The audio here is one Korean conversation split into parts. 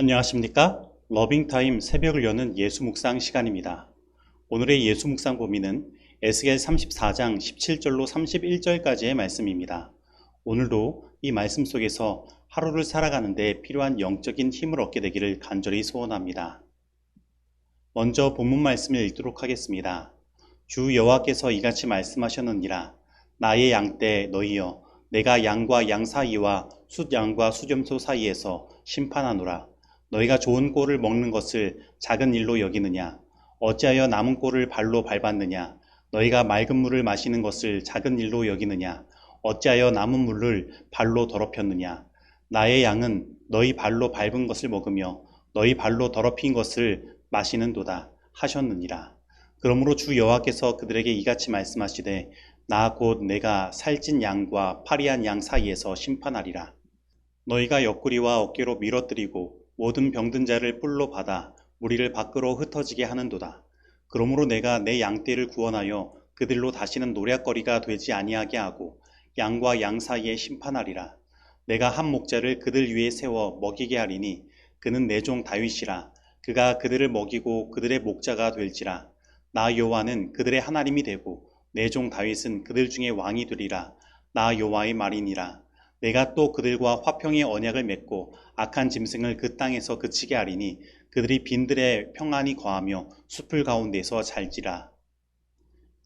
안녕하십니까? 러빙타임 새벽을 여는 예수 묵상 시간입니다. 오늘의 예수 묵상 범위는 에스겔 34장 17절로 31절까지의 말씀입니다. 오늘도 이 말씀 속에서 하루를 살아가는 데 필요한 영적인 힘을 얻게 되기를 간절히 소원합니다. 먼저 본문 말씀을 읽도록 하겠습니다. 주 여호와께서 이같이 말씀하셨느니라. 나의 양떼 너희여, 내가 양과 양 사이와 숫양과 수렴소 사이에서 심판하노라. 너희가 좋은 꼴을 먹는 것을 작은 일로 여기느냐? 어찌하여 남은 꼴을 발로 밟았느냐? 너희가 맑은 물을 마시는 것을 작은 일로 여기느냐? 어찌하여 남은 물을 발로 더럽혔느냐? 나의 양은 너희 발로 밟은 것을 먹으며 너희 발로 더럽힌 것을 마시는도다 하셨느니라. 그러므로 주 여호와께서 그들에게 이같이 말씀하시되 나 곧 내가 살찐 양과 파리한 양 사이에서 심판하리라. 너희가 옆구리와 어깨로 밀어뜨리고 모든 병든 자를 뿔로 받아 무리를 밖으로 흩어지게 하는도다. 그러므로 내가 내 양떼를 구원하여 그들로 다시는 노략거리가 되지 아니하게 하고 양과 양 사이에 심판하리라. 내가 한 목자를 그들 위에 세워 먹이게 하리니 그는 내 종 다윗이라. 그가 그들을 먹이고 그들의 목자가 될지라. 나 여호와는 그들의 하나님이 되고 내 종 다윗은 그들 중에 왕이 되리라. 나 여호와의 말이니라. 내가 또 그들과 화평의 언약을 맺고 악한 짐승을 그 땅에서 그치게 하리니 그들이 빈들에 평안히 거하며 숲을 가운데서 잘지라.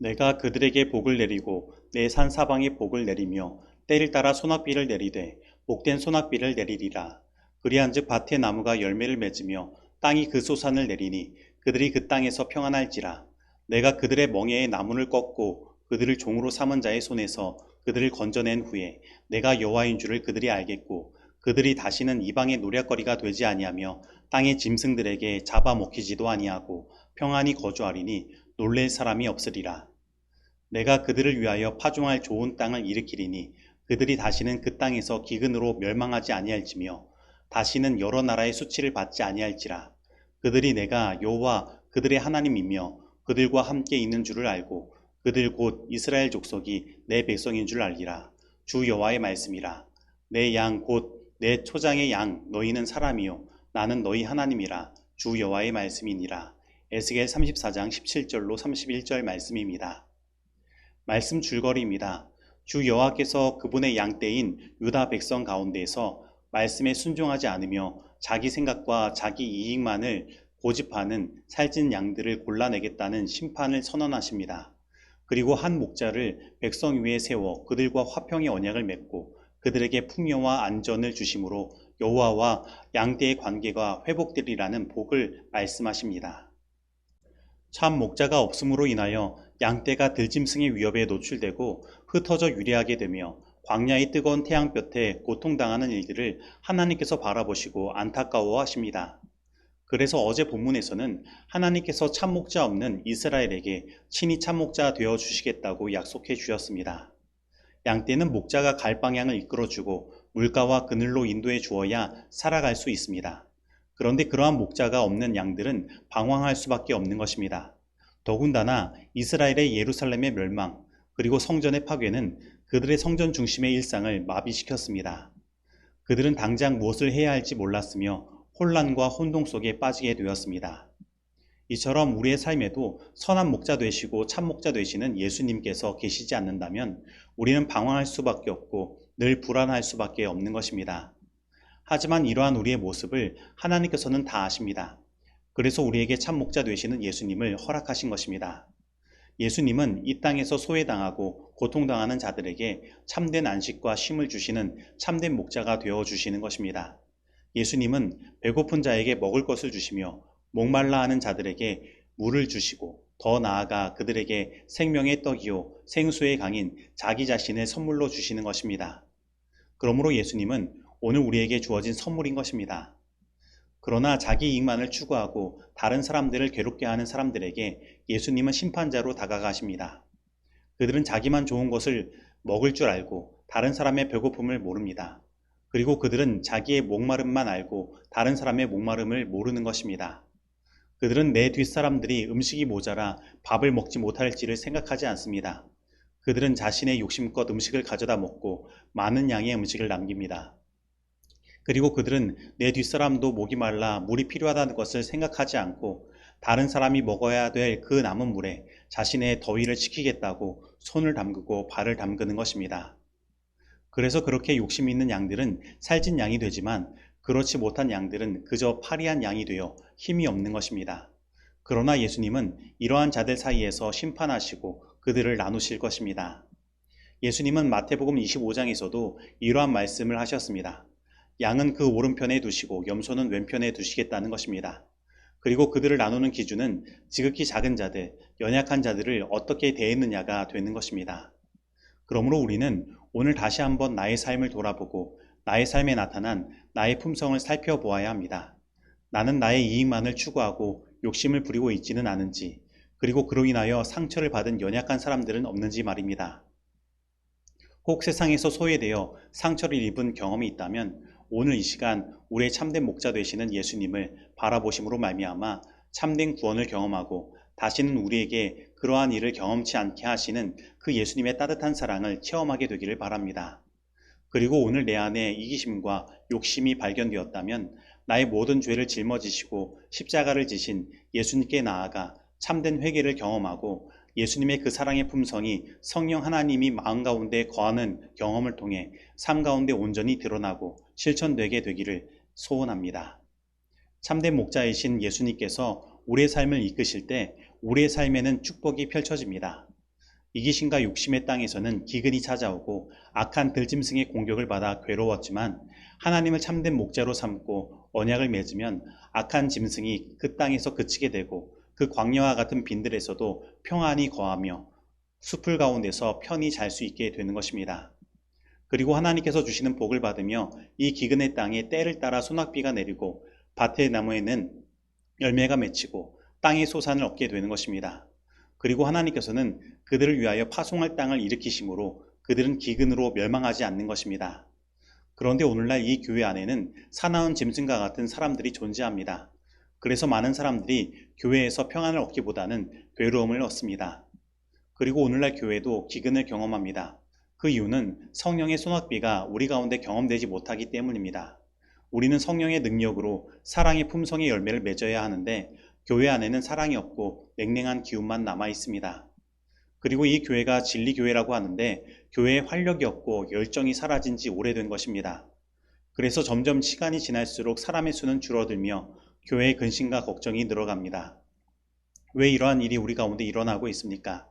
내가 그들에게 복을 내리고 내 산 사방에 복을 내리며 때를 따라 소낙비를 내리되 복된 소낙비를 내리리라. 그리한즉 밭의 나무가 열매를 맺으며 땅이 그 소산을 내리니 그들이 그 땅에서 평안할지라. 내가 그들의 멍에의 나무를 꺾고 그들을 종으로 삼은 자의 손에서 그들을 건져낸 후에 내가 여호와인 줄을 그들이 알겠고 그들이 다시는 이방의 노략거리가 되지 아니하며 땅의 짐승들에게 잡아먹히지도 아니하고 평안히 거주하리니 놀랄 사람이 없으리라. 내가 그들을 위하여 파종할 좋은 땅을 일으키리니 그들이 다시는 그 땅에서 기근으로 멸망하지 아니할지며 다시는 여러 나라의 수치를 받지 아니할지라. 그들이 내가 여호와 그들의 하나님이며 그들과 함께 있는 줄을 알고 그들 곧 이스라엘 족속이 내 백성인 줄 알리라. 주 여호와의 말씀이라. 내 양 곧 내 초장의 양 너희는 사람이요 나는 너희 하나님이라. 주 여호와의 말씀이니라. 에스겔 34장 17절로 31절 말씀입니다. 말씀 줄거리입니다. 주 여호와께서 그분의 양떼인 유다 백성 가운데에서 말씀에 순종하지 않으며 자기 생각과 자기 이익만을 고집하는 살찐 양들을 골라내겠다는 심판을 선언하십니다. 그리고 한 목자를 백성 위에 세워 그들과 화평의 언약을 맺고 그들에게 풍요와 안전을 주심으로 여호와와 양떼의 관계가 회복되리라는 복을 말씀하십니다. 참 목자가 없음으로 인하여 양떼가 들짐승의 위협에 노출되고 흩어져 유리하게 되며 광야의 뜨거운 태양볕에 고통당하는 일들을 하나님께서 바라보시고 안타까워하십니다. 그래서 어제 본문에서는 하나님께서 참목자 없는 이스라엘에게 친히 참목자 되어 주시겠다고 약속해 주셨습니다. 양떼는 목자가 갈 방향을 이끌어주고 물가와 그늘로 인도해 주어야 살아갈 수 있습니다. 그런데 그러한 목자가 없는 양들은 방황할 수밖에 없는 것입니다. 더군다나 이스라엘의 예루살렘의 멸망 그리고 성전의 파괴는 그들의 성전 중심의 일상을 마비시켰습니다. 그들은 당장 무엇을 해야 할지 몰랐으며 혼란과 혼동 속에 빠지게 되었습니다. 이처럼 우리의 삶에도 선한 목자 되시고 참 목자 되시는 예수님께서 계시지 않는다면 우리는 방황할 수밖에 없고 늘 불안할 수밖에 없는 것입니다. 하지만 이러한 우리의 모습을 하나님께서는 다 아십니다. 그래서 우리에게 참 목자 되시는 예수님을 허락하신 것입니다. 예수님은 이 땅에서 소외당하고 고통당하는 자들에게 참된 안식과 쉼을 주시는 참된 목자가 되어 주시는 것입니다. 예수님은 배고픈 자에게 먹을 것을 주시며 목말라 하는 자들에게 물을 주시고 더 나아가 그들에게 생명의 떡이요 생수의 강인 자기 자신을 선물로 주시는 것입니다. 그러므로 예수님은 오늘 우리에게 주어진 선물인 것입니다. 그러나 자기 이익만을 추구하고 다른 사람들을 괴롭게 하는 사람들에게 예수님은 심판자로 다가가십니다. 그들은 자기만 좋은 것을 먹을 줄 알고 다른 사람의 배고픔을 모릅니다. 그리고 그들은 자기의 목마름만 알고 다른 사람의 목마름을 모르는 것입니다. 그들은 내 뒷사람들이 음식이 모자라 밥을 먹지 못할지를 생각하지 않습니다. 그들은 자신의 욕심껏 음식을 가져다 먹고 많은 양의 음식을 남깁니다. 그리고 그들은 내 뒷사람도 목이 말라 물이 필요하다는 것을 생각하지 않고 다른 사람이 먹어야 될 그 남은 물에 자신의 더위를 식히겠다고 손을 담그고 발을 담그는 것입니다. 그래서 그렇게 욕심 있는 양들은 살찐 양이 되지만 그렇지 못한 양들은 그저 파리한 양이 되어 힘이 없는 것입니다. 그러나 예수님은 이러한 자들 사이에서 심판하시고 그들을 나누실 것입니다. 예수님은 마태복음 25장에서도 이러한 말씀을 하셨습니다. 양은 그 오른편에 두시고 염소는 왼편에 두시겠다는 것입니다. 그리고 그들을 나누는 기준은 지극히 작은 자들, 연약한 자들을 어떻게 대했느냐가 되는 것입니다. 그러므로 우리는 오늘 다시 한번 나의 삶을 돌아보고 나의 삶에 나타난 나의 품성을 살펴보아야 합니다. 나는 나의 이익만을 추구하고 욕심을 부리고 있지는 않은지, 그리고 그로 인하여 상처를 받은 연약한 사람들은 없는지 말입니다. 혹 세상에서 소외되어 상처를 입은 경험이 있다면 오늘 이 시간 우리의 참된 목자 되시는 예수님을 바라보심으로 말미암아 참된 구원을 경험하고 다시는 우리에게 그러한 일을 경험치 않게 하시는 그 예수님의 따뜻한 사랑을 체험하게 되기를 바랍니다. 그리고 오늘 내 안에 이기심과 욕심이 발견되었다면 나의 모든 죄를 짊어지시고 십자가를 지신 예수님께 나아가 참된 회개를 경험하고 예수님의 그 사랑의 품성이 성령 하나님이 마음 가운데 거하는 경험을 통해 삶 가운데 온전히 드러나고 실천되게 되기를 소원합니다. 참된 목자이신 예수님께서 우리의 삶을 이끄실 때 우리의 삶에는 축복이 펼쳐집니다. 이기심과 욕심의 땅에서는 기근이 찾아오고 악한 들짐승의 공격을 받아 괴로웠지만 하나님을 참된 목자로 삼고 언약을 맺으면 악한 짐승이 그 땅에서 그치게 되고 그 광야와 같은 빈들에서도 평안이 거하며 숲을 가운데서 편히 잘 수 있게 되는 것입니다. 그리고 하나님께서 주시는 복을 받으며 이 기근의 땅에 때를 따라 소낙비가 내리고 밭의 나무에는 열매가 맺히고 땅의 소산을 얻게 되는 것입니다. 그리고 하나님께서는 그들을 위하여 파송할 땅을 일으키심으로 그들은 기근으로 멸망하지 않는 것입니다. 그런데 오늘날 이 교회 안에는 사나운 짐승과 같은 사람들이 존재합니다. 그래서 많은 사람들이 교회에서 평안을 얻기보다는 괴로움을 얻습니다. 그리고 오늘날 교회도 기근을 경험합니다. 그 이유는 성령의 소낙비가 우리 가운데 경험되지 못하기 때문입니다. 우리는 성령의 능력으로 사랑의 품성의 열매를 맺어야 하는데 교회 안에는 사랑이 없고 냉랭한 기운만 남아 있습니다. 그리고 이 교회가 진리교회라고 하는데 교회에 활력이 없고 열정이 사라진 지 오래된 것입니다. 그래서 점점 시간이 지날수록 사람의 수는 줄어들며 교회의 근심과 걱정이 늘어갑니다. 왜 이러한 일이 우리 가운데 일어나고 있습니까?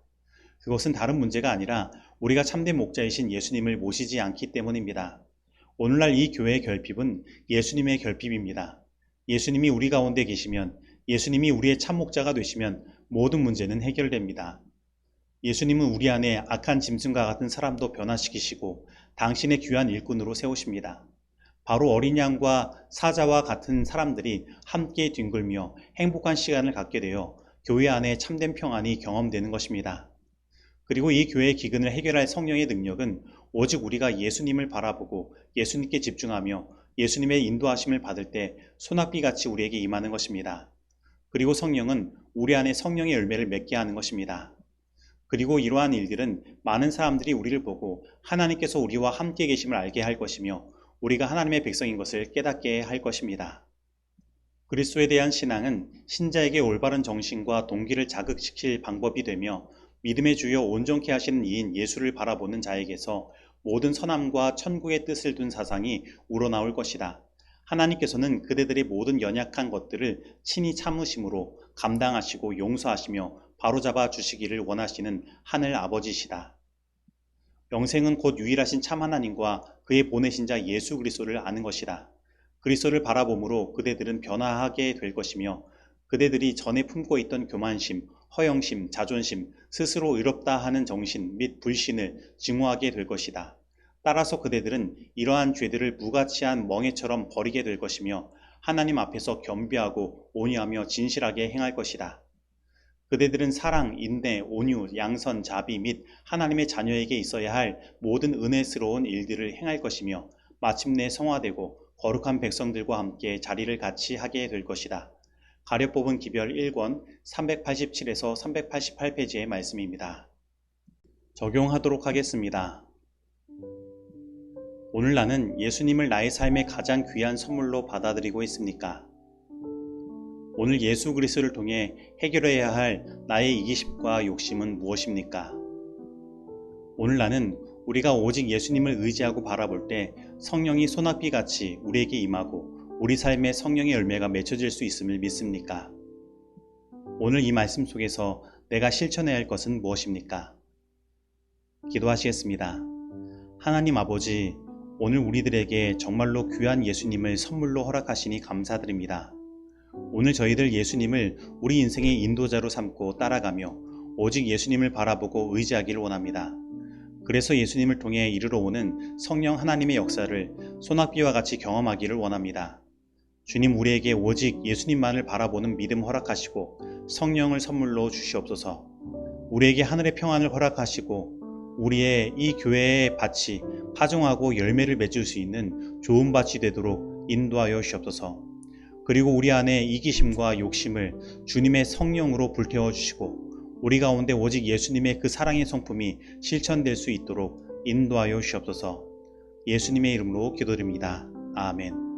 그것은 다른 문제가 아니라 우리가 참된 목자이신 예수님을 모시지 않기 때문입니다. 오늘날 이 교회의 결핍은 예수님의 결핍입니다. 예수님이 우리 가운데 계시면, 예수님이 우리의 참목자가 되시면 모든 문제는 해결됩니다. 예수님은 우리 안에 악한 짐승과 같은 사람도 변화시키시고 당신의 귀한 일꾼으로 세우십니다. 바로 어린 양과 사자와 같은 사람들이 함께 뒹굴며 행복한 시간을 갖게 되어 교회 안에 참된 평안이 경험되는 것입니다. 그리고 이 교회의 기근을 해결할 성령의 능력은 오직 우리가 예수님을 바라보고 예수님께 집중하며 예수님의 인도하심을 받을 때 소낙비같이 우리에게 임하는 것입니다. 그리고 성령은 우리 안에 성령의 열매를 맺게 하는 것입니다. 그리고 이러한 일들은 많은 사람들이 우리를 보고 하나님께서 우리와 함께 계심을 알게 할 것이며 우리가 하나님의 백성인 것을 깨닫게 할 것입니다. 그리스도에 대한 신앙은 신자에게 올바른 정신과 동기를 자극시킬 방법이 되며 믿음의 주요 온전케 하시는 이인 예수를 바라보는 자에게서 모든 선함과 천국의 뜻을 둔 사상이 우러나올 것이다. 하나님께서는 그대들의 모든 연약한 것들을 친히 참으심으로 감당하시고 용서하시며 바로잡아 주시기를 원하시는 하늘 아버지시다. 영생은 곧 유일하신 참 하나님과 그의 보내신 자 예수 그리스도를 아는 것이다. 그리스도를 바라봄으로 그대들은 변화하게 될 것이며 그대들이 전에 품고 있던 교만심, 허영심, 자존심, 스스로 의롭다 하는 정신 및 불신을 증오하게 될 것이다. 따라서 그대들은 이러한 죄들을 무가치한 멍에처럼 버리게 될 것이며 하나님 앞에서 겸비하고 온유하며 진실하게 행할 것이다. 그대들은 사랑, 인내, 온유, 양선, 자비 및 하나님의 자녀에게 있어야 할 모든 은혜스러운 일들을 행할 것이며 마침내 성화되고 거룩한 백성들과 함께 자리를 같이 하게 될 것이다. 가려 뽑은 기별 1권 387에서 388페이지의 말씀입니다. 적용하도록 하겠습니다. 오늘 나는 예수님을 나의 삶의 가장 귀한 선물로 받아들이고 있습니까? 오늘 예수 그리스도를 통해 해결해야 할 나의 이기심과 욕심은 무엇입니까? 오늘 나는 우리가 오직 예수님을 의지하고 바라볼 때 성령이 소낙비같이 우리에게 임하고 우리 삶에 성령의 열매가 맺혀질 수 있음을 믿습니까? 오늘 이 말씀 속에서 내가 실천해야 할 것은 무엇입니까? 기도하시겠습니다. 하나님 아버지, 오늘 우리들에게 정말로 귀한 예수님을 선물로 허락하시니 감사드립니다. 오늘 저희들 예수님을 우리 인생의 인도자로 삼고 따라가며 오직 예수님을 바라보고 의지하기를 원합니다. 그래서 예수님을 통해 이르러 오는 성령 하나님의 역사를 소낙비와 같이 경험하기를 원합니다. 주님, 우리에게 오직 예수님만을 바라보는 믿음 허락하시고 성령을 선물로 주시옵소서. 우리에게 하늘의 평안을 허락하시고 우리의 이 교회의 밭이 파종하고 열매를 맺을 수 있는 좋은 밭이 되도록 인도하여 주시옵소서. 그리고 우리 안에 이기심과 욕심을 주님의 성령으로 불태워 주시고 우리 가운데 오직 예수님의 그 사랑의 성품이 실천될 수 있도록 인도하여 주시옵소서. 예수님의 이름으로 기도드립니다. 아멘.